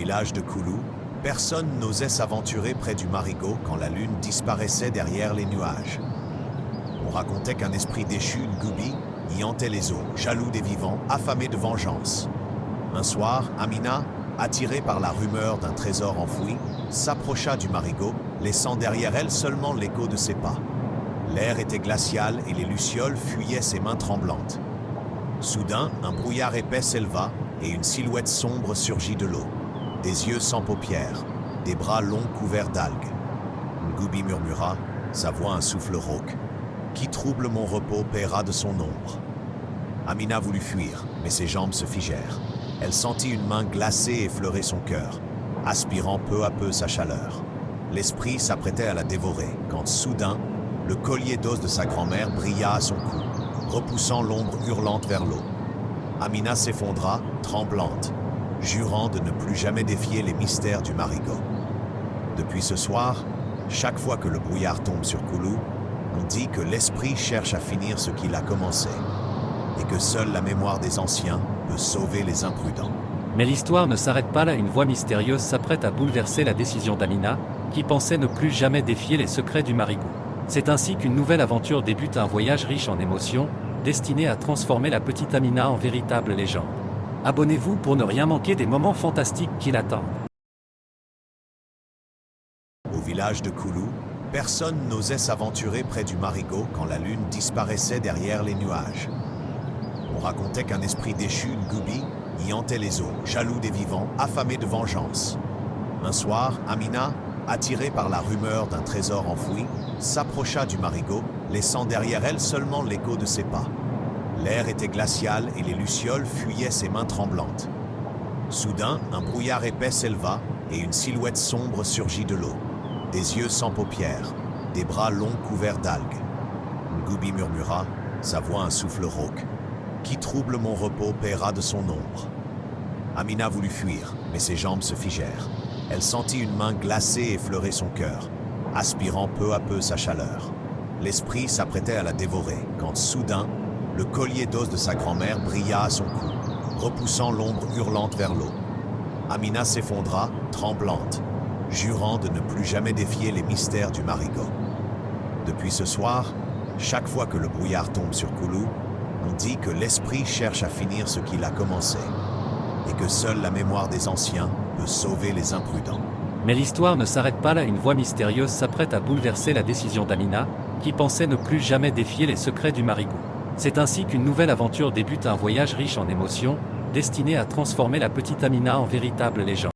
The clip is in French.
village de Koulou, personne n'osait s'aventurer près du marigot quand la lune disparaissait derrière les nuages. On racontait qu'un esprit déchu, Ngoubi, y hantait les eaux, jaloux des vivants, affamé de vengeance. Un soir, Amina, attirée par la rumeur d'un trésor enfoui, s'approcha du marigot, laissant derrière elle seulement l'écho de ses pas. L'air était glacial et les lucioles fuyaient ses mains tremblantes. Soudain, un brouillard épais s'éleva et une silhouette sombre surgit de l'eau. Des yeux sans paupières, des bras longs couverts d'algues. Ngoubi murmura, sa voix un souffle rauque. « Qui trouble mon repos paiera de son ombre. » Amina voulut fuir, mais ses jambes se figèrent. Elle sentit une main glacée effleurer son cœur, aspirant peu à peu sa chaleur. L'esprit s'apprêtait à la dévorer, quand soudain, le collier d'os de sa grand-mère brilla à son cou, repoussant l'ombre hurlante vers l'eau. Amina s'effondra, tremblante, jurant de ne plus jamais défier les mystères du marigot. Depuis ce soir, chaque fois que le brouillard tombe sur Koulou, on dit que l'esprit cherche à finir ce qu'il a commencé, et que seule la mémoire des anciens peut sauver les imprudents. Mais l'histoire ne s'arrête pas là, une voix mystérieuse s'apprête à bouleverser la décision d'Amina, qui pensait ne plus jamais défier les secrets du marigot. C'est ainsi qu'une nouvelle aventure débute, un voyage riche en émotions, destiné à transformer la petite Amina en véritable légende. Abonnez-vous pour ne rien manquer des moments fantastiques qui l'attendent. Au village de Koulou, personne n'osait s'aventurer près du marigot quand la lune disparaissait derrière les nuages. On racontait qu'un esprit déchu, Ngoubi, y hantait les eaux, jaloux des vivants, affamé de vengeance. Un soir, Amina, attirée par la rumeur d'un trésor enfoui, s'approcha du marigot, laissant derrière elle seulement l'écho de ses pas. L'air était glacial et les lucioles fuyaient ses mains tremblantes. Soudain, un brouillard épais s'éleva et une silhouette sombre surgit de l'eau. Des yeux sans paupières, des bras longs couverts d'algues. Ngoubi murmura, sa voix un souffle rauque. « Qui trouble mon repos paiera de son ombre. » Amina voulut fuir, mais ses jambes se figèrent. Elle sentit une main glacée effleurer son cœur, aspirant peu à peu sa chaleur. L'esprit s'apprêtait à la dévorer, quand soudain, le collier d'os de sa grand-mère brilla à son cou, repoussant l'ombre hurlante vers l'eau. Amina s'effondra, tremblante, jurant de ne plus jamais défier les mystères du marigot. Depuis ce soir, chaque fois que le brouillard tombe sur Koulou, on dit que l'esprit cherche à finir ce qu'il a commencé, et que seule la mémoire des anciens peut sauver les imprudents. Mais l'histoire ne s'arrête pas là, une voix mystérieuse s'apprête à bouleverser la décision d'Amina, qui pensait ne plus jamais défier les secrets du marigot. C'est ainsi qu'une nouvelle aventure débute, un voyage riche en émotions, destiné à transformer la petite Amina en véritable légende.